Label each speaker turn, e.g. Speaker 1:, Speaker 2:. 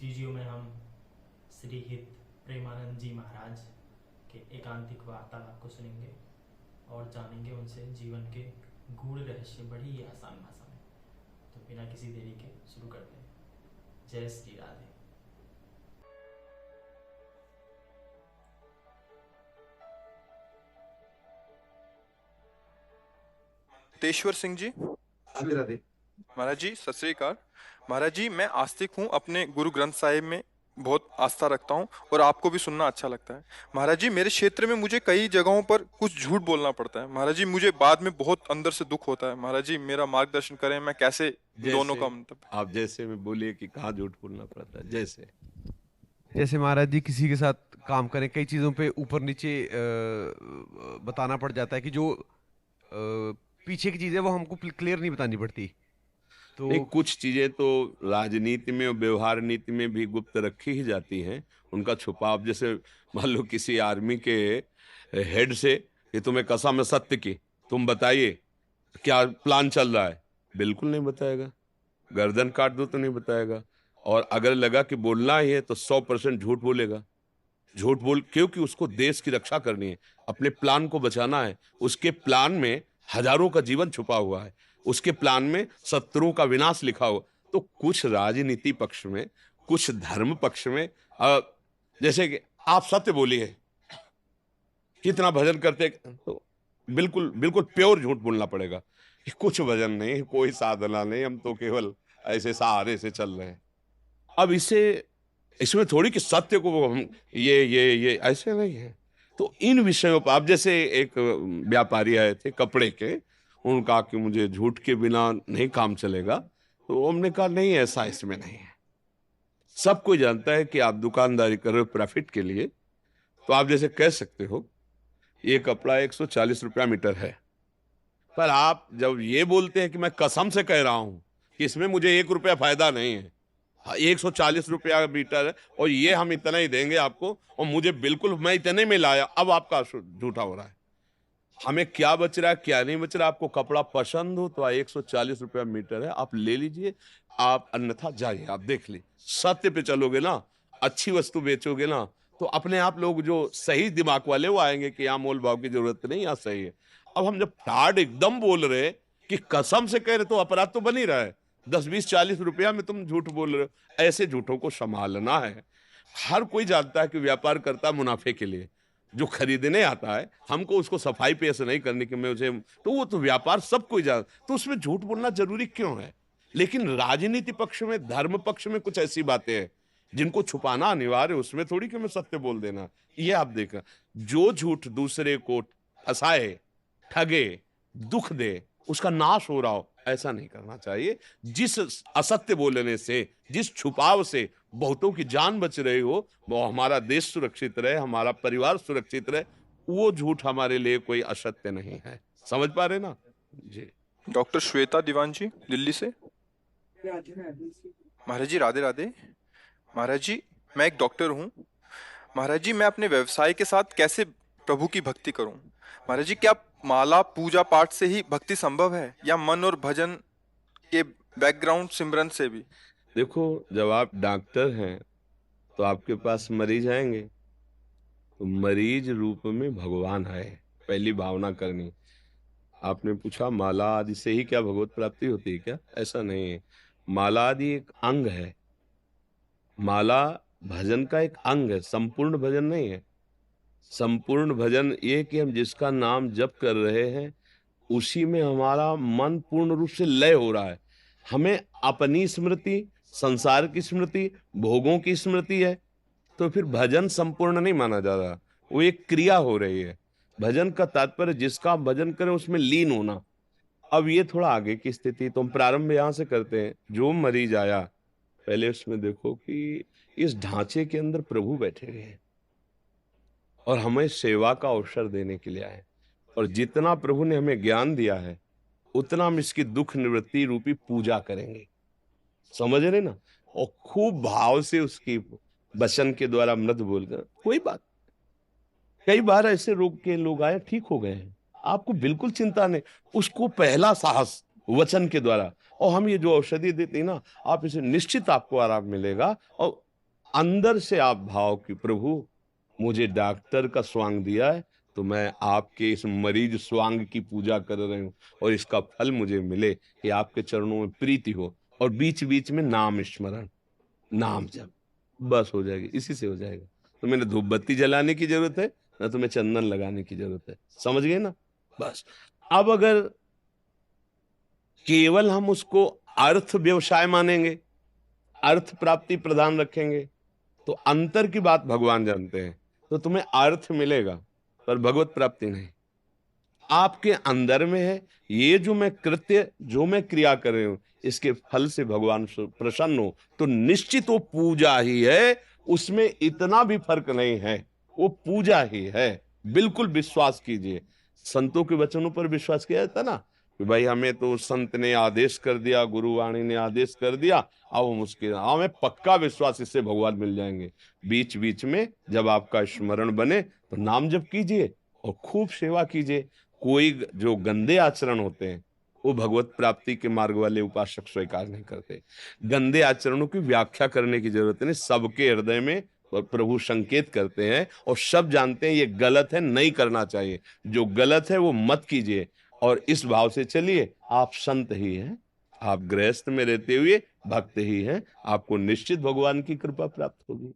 Speaker 1: Video में हम श्री हित प्रेमानंद जी महाराज के एकांतिक वार्तालाप को सुनेंगे और जानेंगे उनसे जीवन के गूढ़ रहस्य बड़ी ही आसान भाषा में। तो बिना किसी देरी के शुरू करते हैं। जय श्री राधे।
Speaker 2: तेश्वर सिंह जी।
Speaker 3: राधे राधे।
Speaker 2: महाराज जी सत श्री अकाल। महाराज जी मैं आस्तिक हूँ, अपने गुरु ग्रंथ साहिब में बहुत आस्था रखता हूँ और आपको भी सुनना अच्छा लगता है। महाराज जी मेरे क्षेत्र में मुझे कई जगहों पर कुछ झूठ बोलना पड़ता है। महाराज जी मुझे बाद में बहुत अंदर से दुख होता है। महाराज जी मेरा मार्गदर्शन करें, मैं कैसे दोनों का मतलब।
Speaker 3: आप जैसे में बोलिए कि कहाँ झूठ बोलना पड़ता है।
Speaker 4: जैसे महाराज जी किसी के साथ काम करें, कई चीज़ों पे ऊपर नीचे बताना पड़ जाता है कि जो पीछे की चीज़ है वो हमको क्लियर नहीं बतानी पड़ती। तो
Speaker 3: नहीं, कुछ चीजें तो राजनीति में और व्यवहार नीति में भी गुप्त रखी ही जाती हैं, उनका छुपाव। जैसे मान लो किसी आर्मी के हेड से कि तुम्हें कसम है सत्य की, तुम बताइए क्या प्लान चल रहा है, बिल्कुल नहीं बताएगा। गर्दन काट दो तो नहीं बताएगा। और अगर लगा कि बोलना ही है तो 100% झूठ बोलेगा। झूठ बोल, क्योंकि उसको देश की रक्षा करनी है, अपने प्लान को बचाना है। उसके प्लान में हजारों का जीवन छुपा हुआ है, उसके प्लान में शत्रुओं का विनाश लिखा हुआ। तो कुछ राजनीति पक्ष में, कुछ धर्म पक्ष में, जैसे कि आप सत्य बोलिए, कितना भजन करते, तो बिल्कुल बिल्कुल प्योर झूठ बोलना पड़ेगा। कुछ भजन नहीं, कोई साधना नहीं, हम तो केवल ऐसे सहारे से चल रहे हैं। अब इसमें थोड़ी कि सत्य को हम ये ऐसे नहीं है। तो इन विषयों पर, आप जैसे एक व्यापारी आए थे कपड़े के, उन्होंने कहा कि मुझे झूठ के बिना नहीं काम चलेगा। तो हमने कहा नहीं, ऐसा इसमें नहीं है। सब कोई जानता है कि आप दुकानदारी कर रहे हो प्रॉफिट के लिए। तो आप जैसे कह सकते हो ये कपड़ा 140 रुपया मीटर है, पर आप जब ये बोलते हैं कि मैं कसम से कह रहा हूं कि इसमें मुझे 1 रुपया फायदा नहीं है, 140 रुपया मीटर है और ये हम इतना ही देंगे आपको, और मुझे बिल्कुल मैं इतने में लाया, अब आपका झूठा हो रहा है। हमें क्या बच रहा है क्या नहीं बच रहा। आपको कपड़ा पसंद हो तो 140 रुपया मीटर है, आप ले लीजिए, आप अन्यथा जाइए। आप देख ली, सत्य पे चलोगे ना, अच्छी वस्तु बेचोगे ना, तो अपने आप लोग जो सही दिमाग वाले वो आएंगे कि यहाँ मोल भाव की जरूरत नहीं, यहाँ सही है। अब हम जब ठाड एकदम बोल रहे कि कसम से कह रहे, तो अपराध तो बन ही रहा है। 10, 20, 40 रुपया में तुम झूठ बोल रहे हो। ऐसे झूठों को संभालना है। हर कोई जानता है कि व्यापार करता है मुनाफे के लिए। जो खरीदने आता है, हमको उसको सफाई पेश नहीं करने की, मैं उसे, तो वो तो व्यापार सब कोई जान, तो उसमें झूठ बोलना जरूरी क्यों है। लेकिन राजनीति पक्ष में, धर्म पक्ष में कुछ ऐसी बातें हैं जिनको छुपाना अनिवार्य है। उसमें थोड़ी कि मैं सत्य बोल देना। ये आप देखना, जो झूठ दूसरे को फंसाए, ठगे, दुख दे, उसका नाश हो रहा हो, ऐसा नहीं करना चाहिए। जिस असत्य बोलने से, जिस छुपाव से बहुतों की जान बच रही हो, वो हमारा देश सुरक्षित रहे, हमारा परिवार सुरक्षित रहे, वो झूठ हमारे लिए कोई असत्य नहीं है। समझ पा रहे ना जी।
Speaker 2: डॉक्टर श्वेता दीवान जी दिल्ली से। महाराज जी राधे राधे। महाराज जी मैं एक डॉक्टर हूँ। महाराज जी मैं अपने व्यवसाय के साथ कैसे प्रभु की भक्ति करूं? महाराज जी क्या माला पूजा पाठ से ही भक्ति संभव है या मन और भजन के बैकग्राउंड सिमरन से भी?
Speaker 3: देखो, जब आप डॉक्टर हैं तो आपके पास मरीज आएंगे, तो मरीज रूप में भगवान है, पहली भावना करनी। आपने पूछा माला आदि से ही क्या भगवत प्राप्ति होती है क्या? ऐसा नहीं है। माला आदि एक अंग है। माला भजन का एक अंग है, संपूर्ण भजन नहीं है। संपूर्ण भजन ये कि हम जिसका नाम जप कर रहे हैं उसी में हमारा मन पूर्ण रूप से लय हो रहा है। हमें अपनी स्मृति, संसार की स्मृति, भोगों की स्मृति है, तो फिर भजन संपूर्ण नहीं माना जा रहा, वो एक क्रिया हो रही है। भजन का तात्पर्य जिसका भजन करें उसमें लीन होना। अब ये थोड़ा आगे की स्थिति, तो हम प्रारंभ यहां से करते हैं। जो मरीज आया, पहले उसमें देखो कि इस ढांचे के अंदर प्रभु बैठे हुए हैं और हमें सेवा का अवसर देने के लिए आए, और जितना प्रभु ने हमें ज्ञान दिया है उतना हम इसकी दुख निवृत्ति रूपी पूजा करेंगे। समझ रहे ना? और खूब भाव से उसकी वचन के द्वारा मृत बोलकर, कोई बात। कई बार ऐसे रोग के लोग आए, ठीक हो गए हैं, आपको बिल्कुल चिंता नहीं। उसको पहला साहस वचन के द्वारा, और हम ये जो औषधि देते हैं ना, आप इसे निश्चित आपको आराम मिलेगा। और अंदर से आप भाव कि प्रभु मुझे डॉक्टर का स्वांग दिया है, तो मैं आपके इस मरीज स्वांग की पूजा कर रही हूँ और इसका फल मुझे मिले, कि आपके चरणों में प्रीति हो। और बीच बीच में नाम स्मरण, नाम जप, बस हो जाएगी, इसी से हो जाएगा। तो मैंने धूप बत्ती जलाने की जरूरत है, ना तुम्हें चंदन लगाने की जरूरत है। समझ गए ना? बस। अब अगर केवल हम उसको अर्थ व्यवसाय मानेंगे, अर्थ प्राप्ति प्रधान रखेंगे, तो अंतर की बात भगवान जानते हैं। तो तुम्हें अर्थ मिलेगा पर भगवत प्राप्ति नहीं। आपके अंदर में है, ये जो मैं कृत्य, जो मैं क्रिया कर रही हूं, इसके फल से भगवान प्रसन्न हो, तो निश्चित वो पूजा ही है, उसमें इतना भी फर्क नहीं है, वो पूजा ही है। बिल्कुल विश्वास कीजिए। संतों के वचनों पर विश्वास किया जाता ना, कि भाई हमें तो संत ने आदेश कर दिया, गुरुवाणी ने आदेश कर दिया, अब हम उसके, हमें पक्का विश्वास, इससे भगवान मिल जाएंगे। बीच बीच में जब आपका स्मरण बने तो नाम जप कीजिए और खूब सेवा कीजिए। कोई जो गंदे आचरण होते हैं वो भगवत प्राप्ति के मार्ग वाले उपासक स्वीकार नहीं करते। गंदे आचरणों की व्याख्या करने की जरूरत नहीं, सबके हृदय में प्रभु संकेत करते हैं और सब जानते हैं ये गलत है, नहीं करना चाहिए। जो गलत है वो मत कीजिए और इस भाव से चलिए। आप संत ही हैं, आप गृहस्थ में रहते हुए भक्त ही हैं, आपको निश्चित भगवान की कृपा प्राप्त होगी।